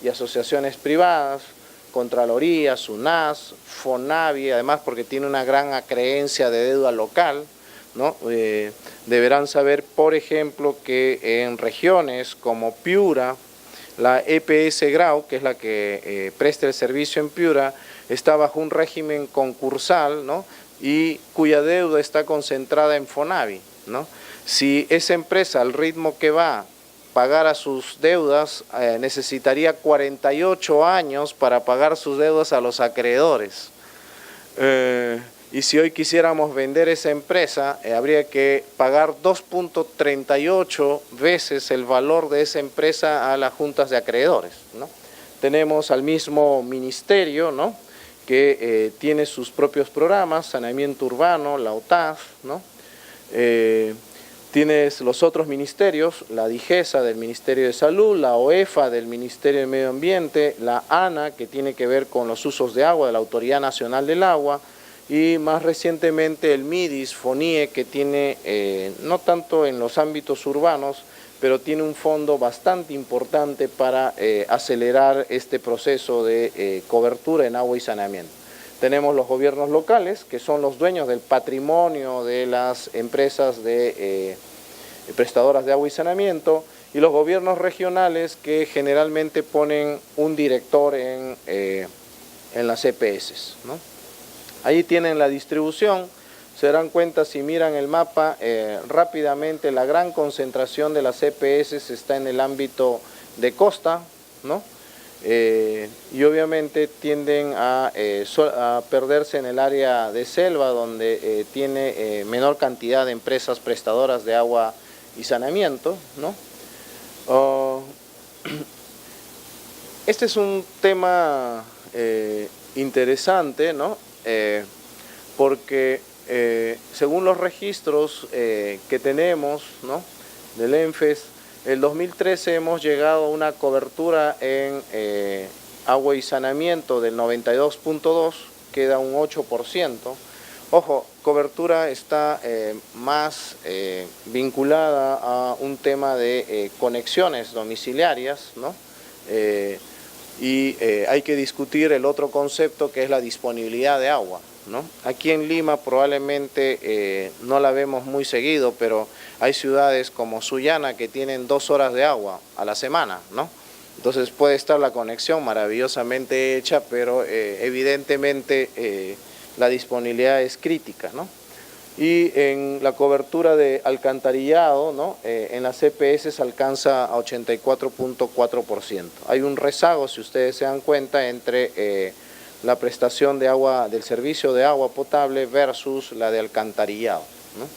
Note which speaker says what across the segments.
Speaker 1: y asociaciones privadas, Contraloría, SUNAS, FONAVI, además porque tiene una gran acreencia de deuda local, ¿no? Deberán saber, por ejemplo, que en regiones como Piura, la EPS Grau, que es la que presta el servicio en Piura, está bajo un régimen concursal, ¿no? Y cuya deuda está concentrada en FONAVI, ¿no? Si esa empresa, al ritmo que va, pagara sus deudas, necesitaría 48 años para pagar sus deudas a los acreedores. Y si hoy quisiéramos vender esa empresa, habría que pagar 2.38 veces el valor de esa empresa a las juntas de acreedores, ¿no? Tenemos al mismo ministerio, ¿no? Que tiene sus propios programas, saneamiento urbano, la OTAF, ¿no? Tienes los otros ministerios, la DIGESA del Ministerio de Salud, la OEFA del Ministerio de Medio Ambiente, la ANA, que tiene que ver con los usos de agua, de la Autoridad Nacional del Agua, y más recientemente el MIDIS, FONIE, que tiene, no tanto en los ámbitos urbanos, pero tiene un fondo bastante importante para acelerar este proceso de cobertura en agua y saneamiento. Tenemos los gobiernos locales, que son los dueños del patrimonio de las empresas de prestadoras de agua y saneamiento, y los gobiernos regionales, que generalmente ponen un director en las EPS, ¿no? Ahí tienen la distribución. Se darán cuenta, si miran el mapa, rápidamente la gran concentración de las EPS está en el ámbito de costa, ¿no? Y obviamente tienden a perderse en el área de selva, donde tiene menor cantidad de empresas prestadoras de agua y saneamiento, ¿no? Este es un tema interesante, ¿no? Porque según los registros que tenemos, ¿no? del ENFES, el 2013 hemos llegado a una cobertura en agua y saneamiento del 92.2, queda un 8%. Ojo, cobertura está más vinculada a un tema de conexiones domiciliarias, ¿no? Hay que discutir el otro concepto, que es la disponibilidad de agua, ¿no? Aquí en Lima probablemente no la vemos muy seguido, pero hay ciudades como Sullana que tienen 2 horas de agua a la semana, ¿no? Entonces puede estar la conexión maravillosamente hecha, pero evidentemente la disponibilidad es crítica, ¿no? Y en la cobertura de alcantarillado, ¿no? En las EPS alcanza a 84.4%. Hay un rezago, si ustedes se dan cuenta, entre la prestación de agua, del servicio de agua potable versus la de alcantarillado, ¿no?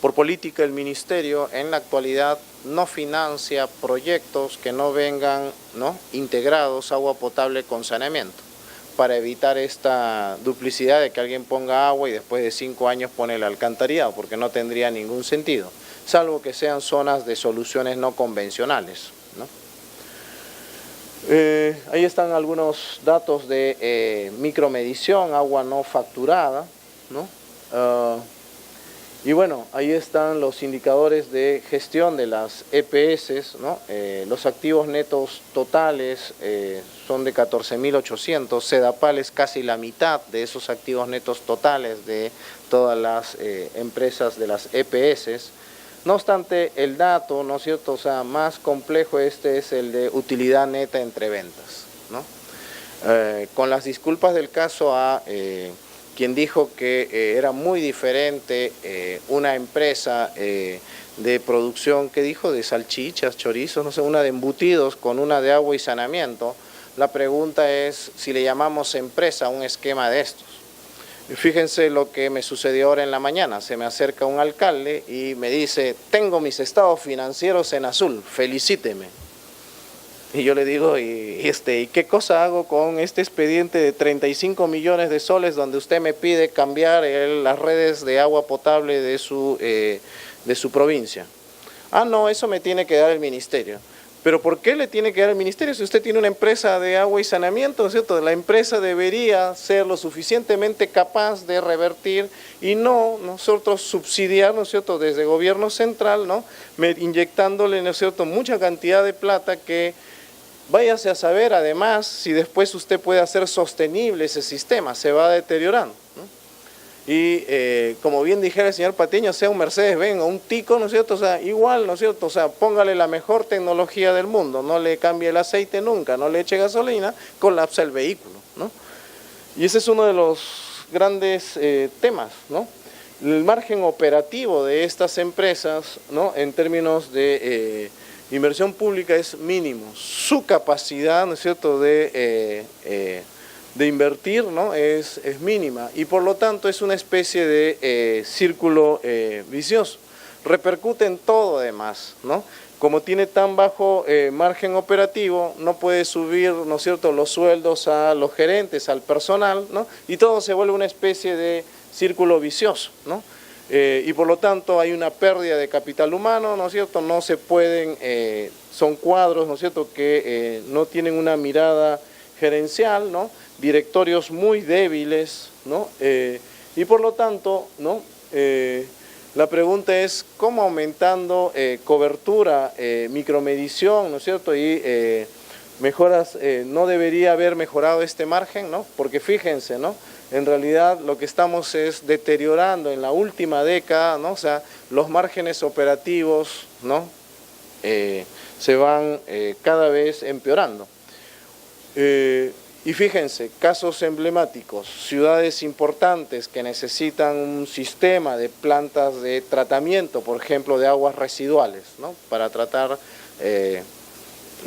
Speaker 1: Por política, el Ministerio en la actualidad no financia proyectos que no vengan, ¿no? integrados agua potable con saneamiento, para evitar esta duplicidad de que alguien ponga agua y después de 5 años pone el alcantarillado, porque no tendría ningún sentido, salvo que sean zonas de soluciones no convencionales, ¿no? Ahí están algunos datos de micromedición, agua no facturada, ¿no? Y bueno, ahí están los indicadores de gestión de las EPS, ¿no? Los activos netos totales son de 14.800, Sedapal es casi la mitad de esos activos netos totales de todas las empresas de las EPS. No obstante, el dato, ¿no es cierto?, o sea, más complejo es el de utilidad neta entre ventas, ¿no? Con las disculpas del caso a quien dijo que era muy diferente una empresa de producción, ¿qué dijo?, de salchichas, chorizos, no sé, una de embutidos con una de agua y saneamiento. La pregunta es si le llamamos empresa a un esquema de estos. Fíjense lo que me sucedió ahora en la mañana. Se me acerca un alcalde y me dice: tengo mis estados financieros en azul, felicíteme. Y yo le digo, ¿y qué cosa hago con este expediente de 35 millones de soles donde usted me pide cambiar las redes de agua potable de su provincia? Ah, no, eso me tiene que dar el ministerio. Pero ¿por qué le tiene que dar al ministerio? Si usted tiene una empresa de agua y saneamiento, ¿no es cierto? La empresa debería ser lo suficientemente capaz de revertir y no nosotros subsidiar, ¿no es cierto?, desde el gobierno central, ¿no?, inyectándole, ¿no es cierto?, mucha cantidad de plata que váyase a saber además si después usted puede hacer sostenible ese sistema, se va deteriorando, ¿no? Y como bien dijera el señor Patiño, sea un Mercedes-Benz o un Tico, ¿no es cierto? O sea, igual, ¿no es cierto? O sea, póngale la mejor tecnología del mundo, no le cambie el aceite nunca, no le eche gasolina, colapsa el vehículo, ¿no? Y ese es uno de los grandes temas, ¿no? El margen operativo de estas empresas, ¿no?, en términos de inversión pública es mínimo. Su capacidad, ¿no es cierto?, de invertir, ¿no?, es mínima y por lo tanto es una especie de círculo vicioso. Repercute en todo además, ¿no? Como tiene tan bajo margen operativo, no puede subir, ¿no es cierto?, los sueldos a los gerentes, al personal, ¿no? Y todo se vuelve una especie de círculo vicioso, ¿no? Y por lo tanto hay una pérdida de capital humano, ¿no es cierto? No se pueden, son cuadros, ¿no es cierto?, que no tienen una mirada gerencial, ¿no?, directorios muy débiles, ¿no? Y por lo tanto, ¿no?, la pregunta es cómo aumentando cobertura, micromedición, ¿no es cierto?, y mejoras, no debería haber mejorado este margen, ¿no? Porque fíjense, ¿no?, en realidad lo que estamos es deteriorando en la última década, ¿no?, o sea, los márgenes operativos, ¿no?, se van cada vez empeorando. Y fíjense, casos emblemáticos, ciudades importantes que necesitan un sistema de plantas de tratamiento, por ejemplo, de aguas residuales, ¿no?, para tratar,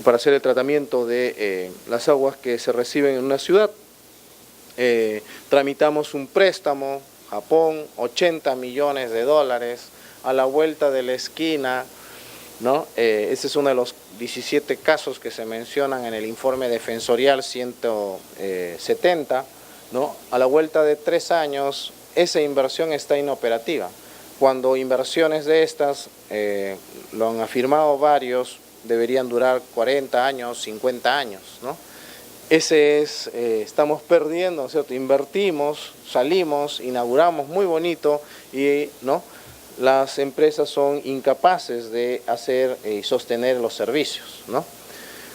Speaker 1: para hacer el tratamiento de las aguas que se reciben en una ciudad. Tramitamos un préstamo, Japón, 80 millones de dólares, a la vuelta de la esquina, ¿no? Ese es uno de los 17 casos que se mencionan en el informe defensorial 170, ¿no? A la vuelta de 3 años, esa inversión está inoperativa. Cuando inversiones de estas, lo han afirmado varios, deberían durar 40 años, 50 años, ¿no? Ese es, estamos perdiendo, ¿no es cierto? Invertimos, salimos, inauguramos muy bonito y, ¿no?, las empresas son incapaces de hacer y sostener los servicios, ¿no?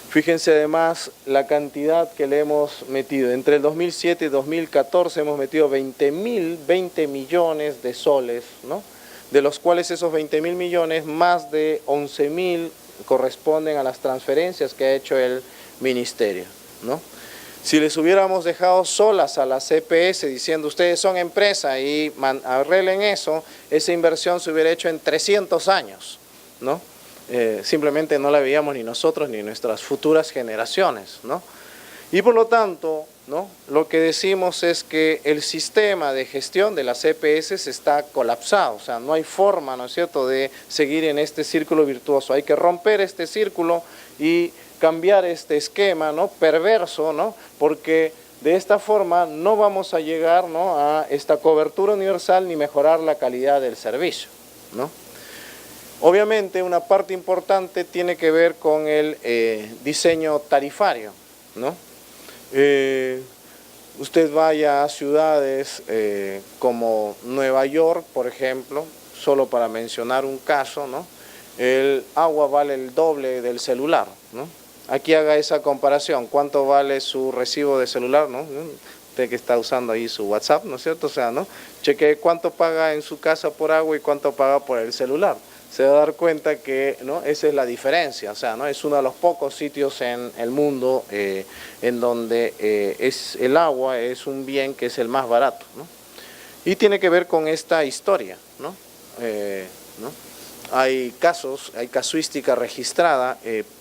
Speaker 1: Fíjense además la cantidad que le hemos metido. Entre el 2007 y 2014 hemos metido 20 millones de soles, ¿no?, de los cuales esos 20.000 millones, más de 11.000 corresponden a las transferencias que ha hecho el ministerio, ¿no? Si les hubiéramos dejado solas a la CPS diciendo ustedes son empresa y arreglen eso, esa inversión se hubiera hecho en 300 años, ¿no? Simplemente no la veíamos ni nosotros ni nuestras futuras generaciones, ¿no? Y por lo tanto, ¿no?, lo que decimos es que el sistema de gestión de las CPS está colapsado, o sea, no hay forma, ¿no es cierto?, de seguir en este círculo virtuoso. Hay que romper este círculo y cambiar este esquema, ¿no?, perverso, ¿no?, porque de esta forma no vamos a llegar, ¿no?, a esta cobertura universal ni mejorar la calidad del servicio, ¿no? Obviamente una parte importante tiene que ver con el diseño tarifario, ¿no? Usted vaya a ciudades como Nueva York, por ejemplo, solo para mencionar un caso, ¿no?, el agua vale el doble del celular, ¿no? Aquí haga esa comparación, ¿cuánto vale su recibo de celular, ¿no? Usted que está usando ahí su WhatsApp, ¿no es cierto? O sea, ¿no?, chequee cuánto paga en su casa por agua y cuánto paga por el celular. Se va a dar cuenta que, ¿no?, esa es la diferencia, o sea, ¿no?, es uno de los pocos sitios en el mundo en donde el agua es un bien que es el más barato, ¿no? Y tiene que ver con esta historia, ¿no? Hay casos, hay casuística registrada,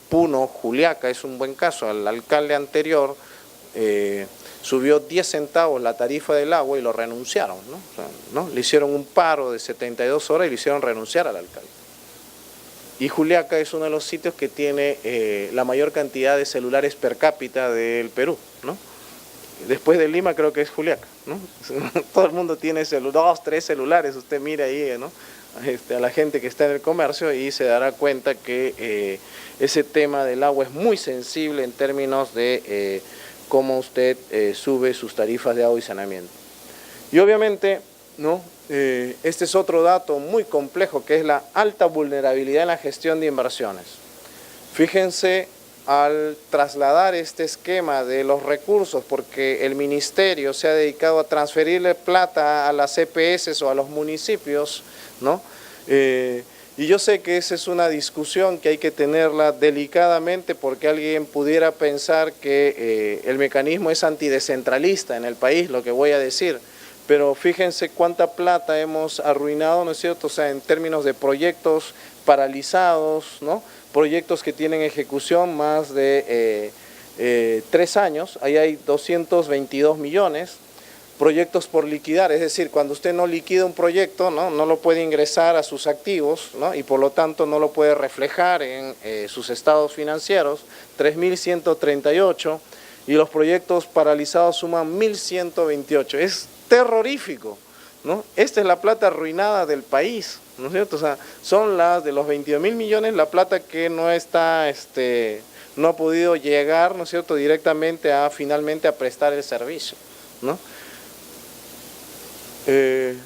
Speaker 1: Puno, Juliaca es un buen caso, el alcalde anterior subió 10 centavos la tarifa del agua y lo renunciaron, ¿no? O sea, ¿no?, le hicieron un paro de 72 horas y le hicieron renunciar al alcalde. Y Juliaca es uno de los sitios que tiene la mayor cantidad de celulares per cápita del Perú, ¿no? Después de Lima creo que es Juliaca, ¿no? Todo el mundo tiene 2, 3 celulares, usted mira ahí, ¿no?, a la gente que está en el comercio y se dará cuenta que ese tema del agua es muy sensible en términos de cómo usted sube sus tarifas de agua y saneamiento. Y obviamente, ¿no? Este es otro dato muy complejo, que es la alta vulnerabilidad en la gestión de inversiones. Fíjense, al trasladar este esquema de los recursos, porque el ministerio se ha dedicado a transferirle plata a las EPS o a los municipios, ¿no? Y yo sé que esa es una discusión que hay que tenerla delicadamente, porque alguien pudiera pensar que el mecanismo es antidescentralista en el país, lo que voy a decir. Pero fíjense cuánta plata hemos arruinado, ¿no es cierto? O sea, en términos de proyectos paralizados, ¿no? Proyectos que tienen ejecución más de 3 años, ahí hay 222 millones, proyectos por liquidar, es decir, cuando usted no liquida un proyecto, no lo puede ingresar a sus activos, ¿no? Y por lo tanto no lo puede reflejar en sus estados financieros, 3.138, y los proyectos paralizados suman 1.128, es terrorífico, ¿no? Esta es la plata arruinada del país, ¿no es cierto? O sea, son las de los 22.000 millones, la plata que no está, no ha podido llegar, ¿no es cierto?, directamente finalmente a prestar el servicio, ¿no?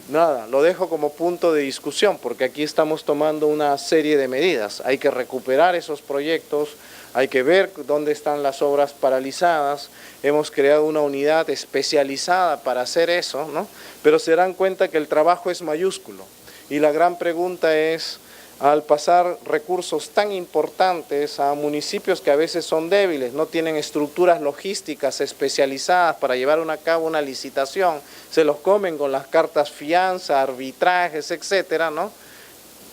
Speaker 1: Nada, lo dejo como punto de discusión, porque aquí estamos tomando una serie de medidas. Hay que recuperar esos proyectos, hay que ver dónde están las obras paralizadas. Hemos creado una unidad especializada para hacer eso, ¿no? Pero se dan cuenta que el trabajo es mayúsculo. Y la gran pregunta es, al pasar recursos tan importantes a municipios que a veces son débiles, no tienen estructuras logísticas especializadas para llevar a cabo una licitación, se los comen con las cartas fianza, arbitrajes, etcétera, ¿no?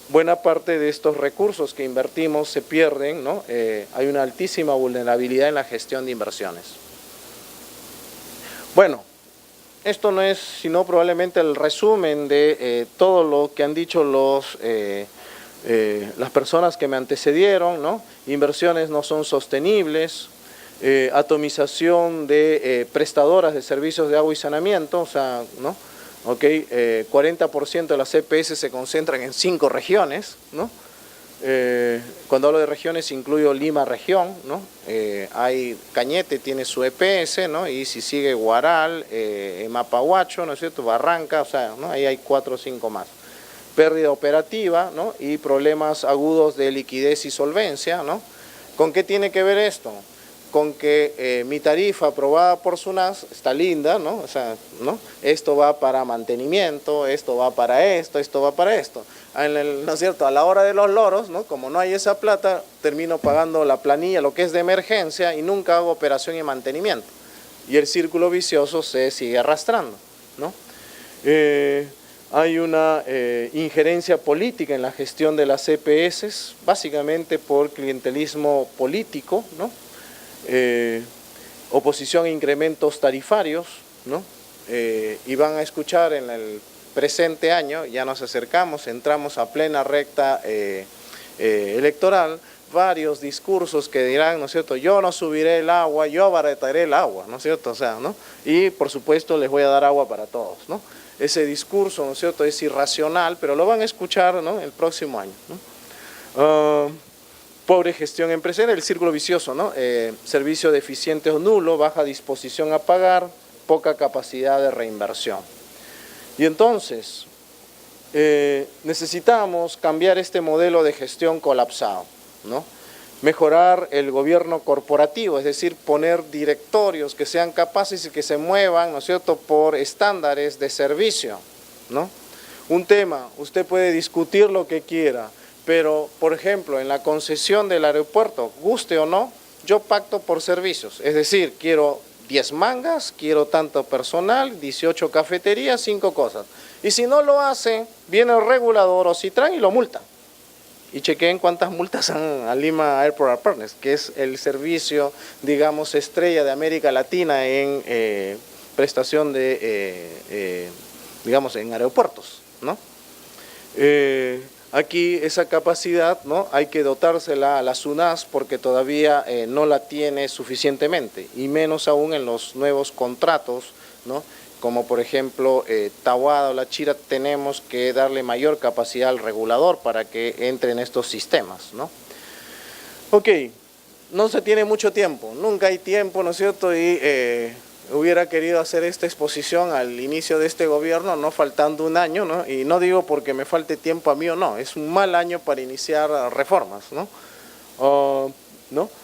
Speaker 1: Buena parte de estos recursos que invertimos se pierden, ¿no? Hay una altísima vulnerabilidad en la gestión de inversiones. Bueno, esto no es sino probablemente el resumen de todo lo que han dicho las personas que me antecedieron, ¿no? Inversiones no son sostenibles, atomización de prestadoras de servicios de agua y saneamiento, o sea, ¿no? 40% de las EPS se concentran en 5 regiones, ¿no? Cuando hablo de regiones incluyo Lima región, ¿no? Hay Cañete, tiene su EPS, ¿no? Y si sigue Huaral, Mapahuacho, ¿no es cierto?, Barranca, o sea, ¿no? Ahí hay 4 o 5 más. Pérdida operativa, ¿no? Y problemas agudos de liquidez y solvencia, ¿no? ¿Con qué tiene que ver esto? Con que mi tarifa aprobada por SUNAS está linda, ¿no? O sea, ¿no? Esto va para mantenimiento, esto va para esto va para esto. ¿No es cierto? A la hora de los loros, ¿no? Como no hay esa plata, termino pagando la planilla, lo que es de emergencia, y nunca hago operación y mantenimiento. Y el círculo vicioso se sigue arrastrando, ¿no? Hay una injerencia política en la gestión de las EPS, básicamente por clientelismo político, ¿no? Oposición a incrementos tarifarios, ¿no? Y van a escuchar en el presente año, ya nos acercamos, entramos a plena recta electoral, varios discursos que dirán, ¿no es cierto?, yo no subiré el agua, yo abarataré el agua, ¿no es cierto?, o sea, ¿no? Y por supuesto les voy a dar agua para todos, ¿no? Ese discurso, ¿no es cierto?, es irracional, pero lo van a escuchar, ¿no?, el próximo año, ¿no? Pobre gestión empresarial, el círculo vicioso, ¿no? Servicio deficiente o nulo, baja disposición a pagar, poca capacidad de reinversión. Y entonces, necesitamos cambiar este modelo de gestión colapsado, ¿no? Mejorar el gobierno corporativo, es decir, poner directorios que sean capaces y que se muevan, ¿no es cierto?, por estándares de servicio, ¿no? Un tema, usted puede discutir lo que quiera, pero, por ejemplo, en la concesión del aeropuerto, guste o no, yo pacto por servicios, es decir, quiero 10 mangas, quiero tanto personal, 18 cafeterías, 5 cosas. Y si no lo hace, viene el regulador o Citran y lo multa. Y chequeen cuántas multas han a Lima Airport Partners, que es el servicio, digamos, estrella de América Latina en prestación de, digamos, en aeropuertos, ¿no? Aquí esa capacidad, ¿no?, hay que dotársela a la SUNAS porque todavía no la tiene suficientemente, y menos aún en los nuevos contratos, ¿no?, como por ejemplo Tahuada o La Chira, tenemos que darle mayor capacidad al regulador para que entre en estos sistemas, ¿no? Ok, no se tiene mucho tiempo, nunca hay tiempo, ¿no es cierto? Y hubiera querido hacer esta exposición al inicio de este gobierno, no faltando un año, ¿no? Y no digo porque me falte tiempo a mí o no, es un mal año para iniciar reformas, ¿no? ¿no?